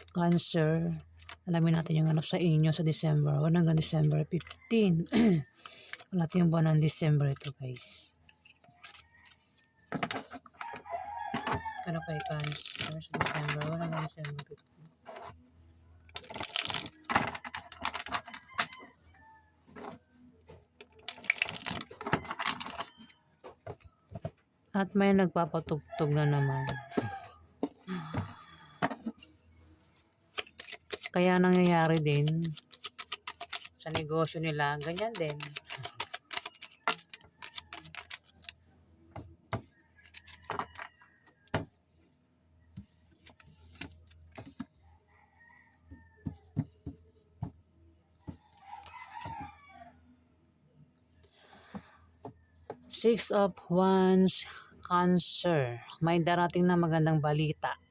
Cancer, alamin natin yung ganap sa inyo sa December 1 hanggang December 15. Wala yung buwan ng December ito, guys. Ano kay Cancer sa December 1 hanggang December 15? At may nagpapatugtog na naman. Kaya nangyayari din sa negosyo nila, ganyan din. Six of Wands, Cancer. May darating na magandang balita.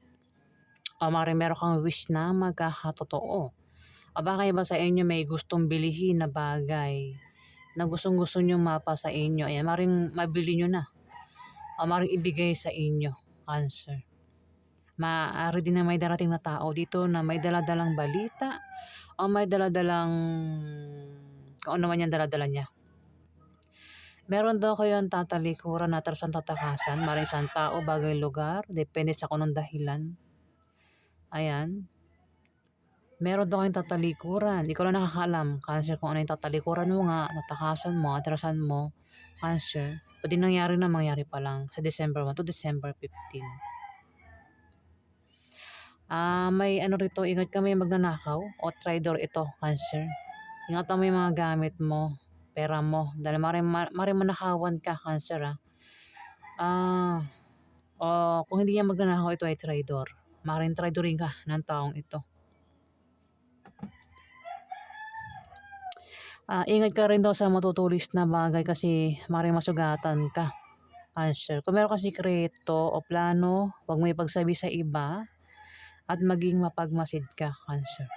O meron kang wish na magkakatotoo. O baka iba sa inyo may gustong bilihin na bagay na gustong-gusto nyo mapa sa inyo. Ayan, maring mabili nyo na. O maring ibigay sa inyo, Cancer. Maaari din na may darating na tao dito na may daladalang balita o may daladalang kung ano man yung daladala niya. Meron daw kayo ang tatalikuran na tarasan tatakasan, maring isang tao, bagay, lugar, depende sa kung anong dahilan. Ayan. Meron daw kayong tatalikuran. Ikaw lang nakakaalam, Cancer, kung ano yung tatalikuran mo nga, tatakasan mo, atrasan mo, Cancer. Pwede nangyari na mangyari pa lang sa December 1 to December 15. May ano rito, ingat ka may magnanakaw o traidor ito, Cancer. Ingatan mo yung mga gamit mo, pera mo, dahil maring manakawan ka, Cancer, o kung hindi yan magnanakaw, ito ay traidor. Maring traidorin ka ng taong ito. Ingat ka rin daw sa matutulis na bagay kasi maring masugatan ka, Cancer. Kung meron kang sikreto o plano, huwag mo ipagsabi sa iba at maging mapagmasid ka, Cancer.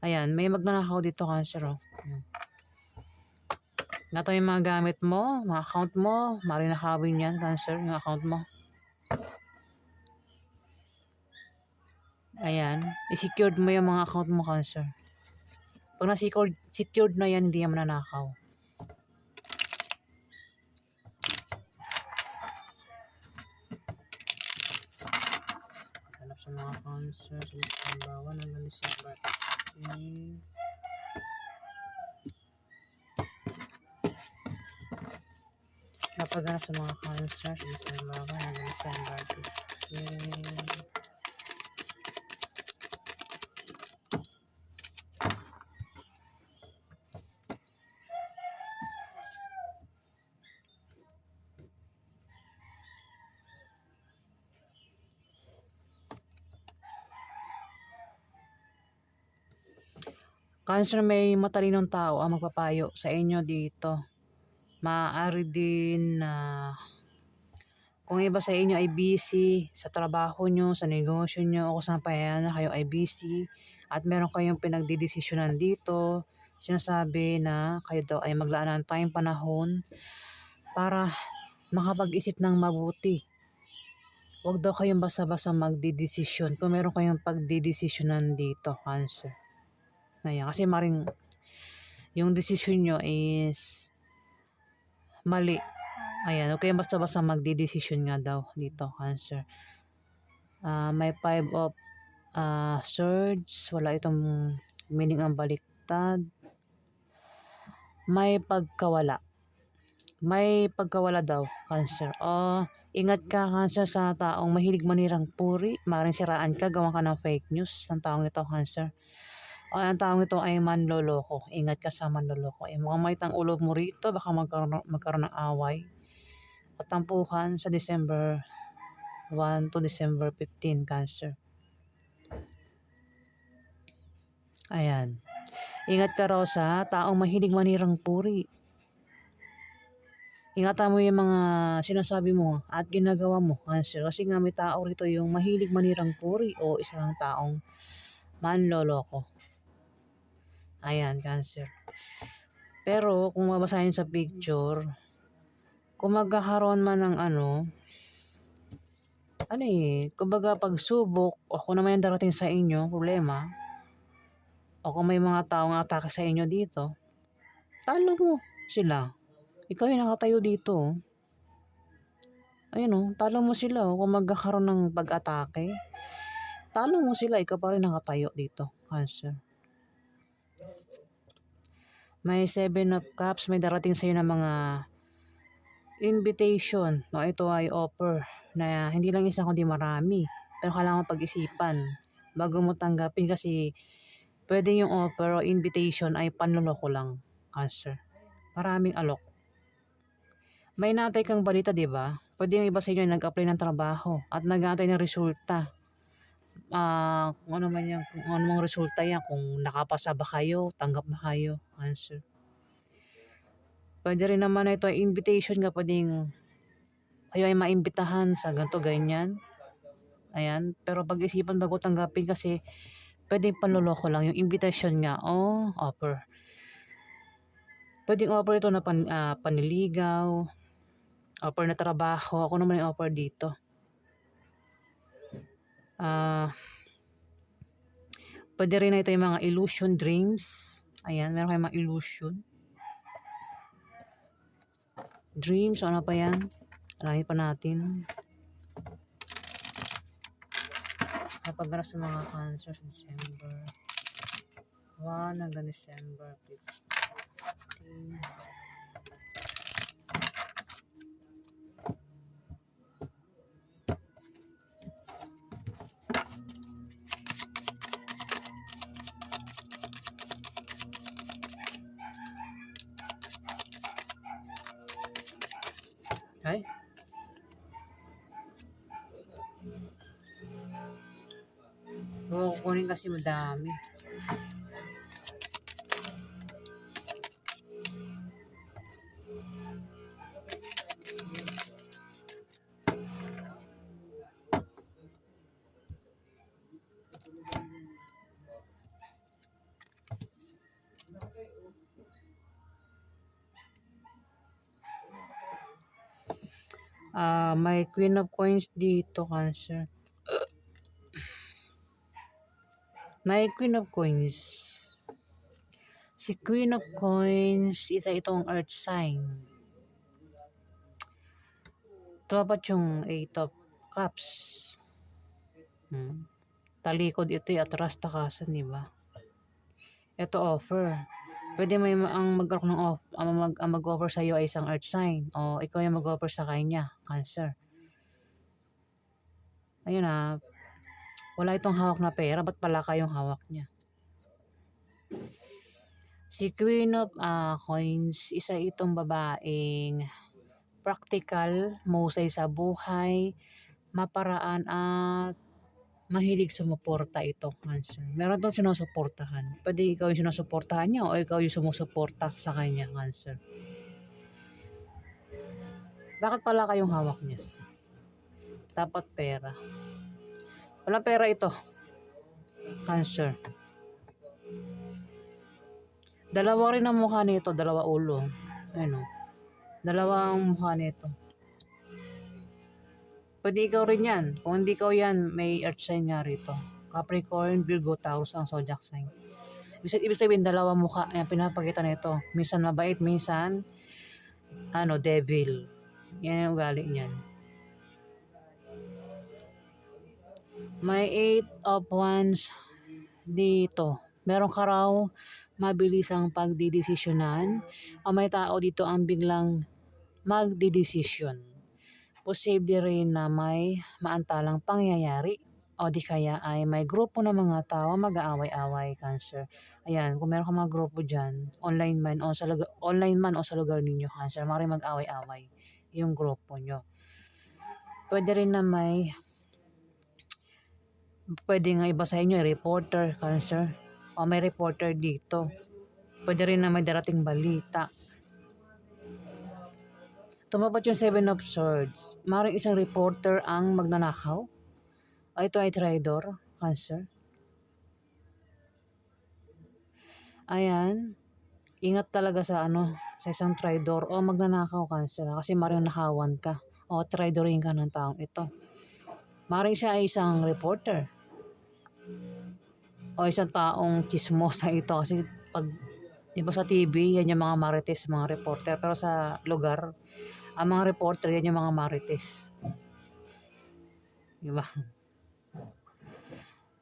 Ayan, may magnanakaw dito, Cancer. Ingatan yung mga gamit mo, mga account mo, maring nakawin yan, Cancer, yung account mo. Ayan, i-secured mo yung mga account mo, Cancer. Pag na-secured na yan, hindi yan mananakaw. Hanap sa mga Cancer, December 1 hanggang December 15. Napaghanap sa mga Cancer, December 1 hanggang December 15. Cancer, may matalinong tao ang magpapayo sa inyo dito. Maaari din na kung iba sa inyo ay busy sa trabaho nyo, sa negosyo nyo, o kung saan pa yan kayo ay busy at meron kayong pinagdidesisyonan dito, sinasabi na kayo daw ay maglaan ng time, panahon para makapag-isip ng mabuti. Huwag daw kayong basta-basta magdidesisyon kung meron kayong pagdidesisyonan dito, Cancer. Ayan, kasi maring yung desisyon nyo is mali. Ayan, huwag kayong basta-basta magdidesisyon nga daw dito, Cancer. May 5 of swords, wala itong meaning ang baliktad. May pagkawala. May pagkawala daw, Cancer. Ingat ka, Cancer, sa taong mahilig manirang puri. Maring siraan ka, gawan ka ng fake news ng taong ito, Cancer. Ang taong ito ay manloloko. Ingat ka sa manloloko. Mukhang mait ang ulo mo rito, baka magkaroon ng away at tampuhan sa December 1 to December 15, Cancer. Ayan. Ingat ka raw sa taong mahilig manirang puri. Ingatan mo yung mga sinasabi mo at ginagawa mo, Cancer. Kasi nga may tao rito yung mahilig manirang puri o isang taong manloloko. Ayan, Cancer. Pero kung mabasahin sa picture, kung magkakaroon man ng ano kumbaga pagsubok o kung naman yung darating sa inyo, problema, o kung may mga taong atake sa inyo dito, talo mo sila. Ikaw yung nakatayo dito. Ayun talo mo sila kung magkakaroon ng pag-atake. Talo mo sila, ikaw pa rin nakatayo dito, Cancer. May 7 of Cups, may darating sa'yo na mga invitation. No, ito ay offer na hindi lang isa kundi marami. Pero kailangan pag-isipan bago mo tanggapin kasi pwede yung offer o invitation ay panloloko lang, Cancer. Maraming alok. May natay kang balita, di ba? Pwede yung iba sa inyo nag-apply ng trabaho at nag-aantay ng resulta. Kung ano man yan, kung ano mang resulta yan, kung nakapasa ba kayo, tanggap ba kayo, Cancer. Pwede rin naman na ito ay invitation nga, pwedeng kayo ay maimbitahan sa ganito, ganyan. Ayan, pero pag-isipan bago tanggapin kasi pwedeng panloloko lang yung invitation nga, offer. Pwedeng offer ito na panliligaw, offer na trabaho, ako naman yung offer dito. Pwede rin na ito yung mga illusion dreams. Ayan, meron kayong mga illusion. Dreams, ano pa yan? Alahin pa natin. Napaganap sa mga Cancer sa December 1 hanggang December 15. Ay? Kukunin kasi madami. May Queen of Coins dito, Cancer. May Queen of Coins. Si Queen of Coins, isa itong earth sign. Dapat yung 8 of Cups. Talikod ito atras takasan, di ba? Ito offer. Pwede may mag-offer sa iyo ay isang earth sign o ikaw yung mag-offer sa kanya, Cancer. Ayun wala itong hawak na pera, ba't pala kayong hawak niya? Si Queen of Coins, isa itong babaeng practical, mahusay sa buhay, maparaan at mahilig sumuporta ito, Cancer. Meron itong sinusuportahan. Pwede ikaw yung sinusuportahan niya o ikaw yung sumusuporta sa kanya, Cancer. Bakit pala kayong hawak niya? Dapat pera. Wala pera ito, Cancer. Dalawa rin ang mukha nito, dalawa ulo. Ayun dalawa ang mukha nito. Pwede ikaw rin yan. Kung hindi ikaw yan, may earth sign nga rito. Capricorn, Virgo, Taurus ang zodiac sign. Ibig sabihin, dalawa mukha. Ayan, pinapakita nito. Minsan mabait, minsan, devil. Yan yung ugali niyan. May 8 of Wands dito. Meron ka raw mabilis ang pagdidesisyonan. O may tao dito ang biglang magdidesisyon. Posible rin na may maantalang pangyayari o di kaya ay may grupo ng mga tao mag-aaway-away, Cancer. Ayan, kung meron ka mga grupo dyan, online man o sa lugar ninyo, Cancer, maaaring mag-aaway-away yung grupo nyo. Pwede rin na pwede nga iba sa inyo, reporter, Cancer, o may reporter dito. Pwede rin na may darating balita. Tumapat yung 7 of Swords. Maaaring isang reporter ang magnanakaw. Ito ay traitor, Cancer. Ayan. Ingat talaga sa isang traitor o magnanakaw, Cancer. Kasi maaaring nakawan ka o traidorin ka ng taong ito. Maring siya ay isang reporter o isang taong chismosa ito kasi pag di ba sa TV, yan yung mga marites, mga reporter. Pero sa lugar, ang mga reporter, yan yung mga marites. Di ba?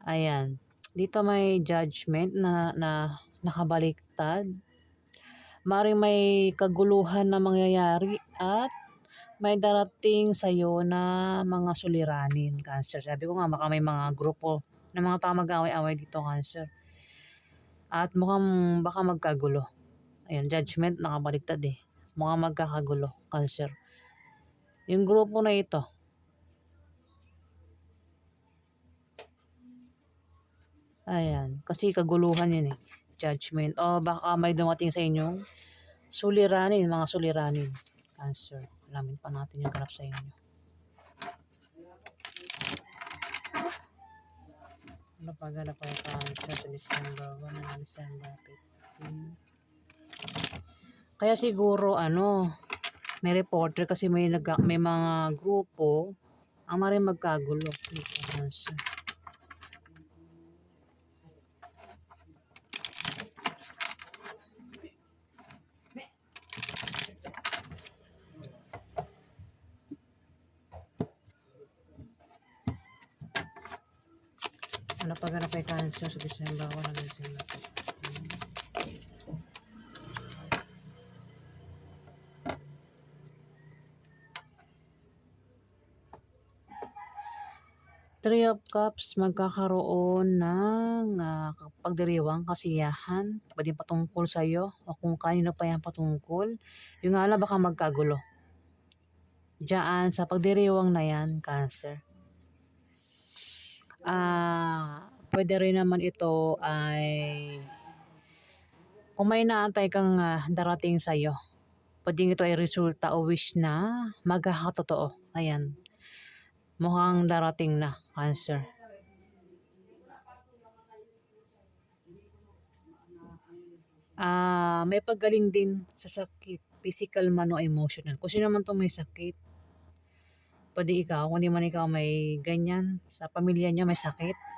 Ayan. Dito may judgment na nakabaliktad. Maring may kaguluhan na mangyayari at may darating sa'yo na mga suliranin, Cancer. Sabi ko nga, baka may mga grupo ng mga tao mag-away-away dito, Cancer. At mukhang baka magkagulo. Ayan, judgment, nakabaliktad eh. Mukhang magkakagulo, Cancer. Yung grupo na ito, ayan, kasi kaguluhan yun eh. Judgment. O baka may dumating sa inyong suliranin, mga suliranin, Cancer. Alamin pa natin yung ganap sa inyo. Ano pa ganap ay Cancer sa December 1 hanggang December 15. Kaya siguro may reporter kasi may mga grupo ang maring magkagulo dito, Cancer. Ano pa ganap ay Cancer sa December 1 hanggang December 15. Three of Cups, magkakaroon ng pagdiriwang, kasiyahan, pwedeng patungkol sa'yo o kung kanino pa yan patungkol. Yung nga lang baka magkagulo. Diyan sa pagdiriwang na yan, Cancer. Pwede rin naman ito ay kung may naantay kang darating sa'yo. Pwedeng ito ay resulta o wish na magkakatotoo. Ayan. Mukhang darating na, Cancer. May paggaling din sa sakit, physical man o emotional. Kung sino man itong may sakit, pwede ikaw, kung di man ikaw may ganyan, sa pamilya niyo may sakit.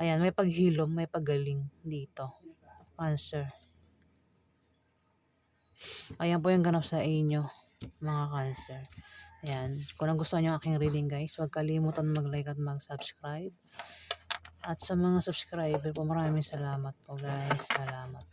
Ayan, may paghilom, may paggaling dito, Cancer. Ayan po yung ganap sa inyo, mga Cancer. Ayan, kung nagustuhan niyo ang aking reading guys, huwag kalimutan mag-like at mag-subscribe. At sa mga subscriber po, maraming salamat po guys. Salamat.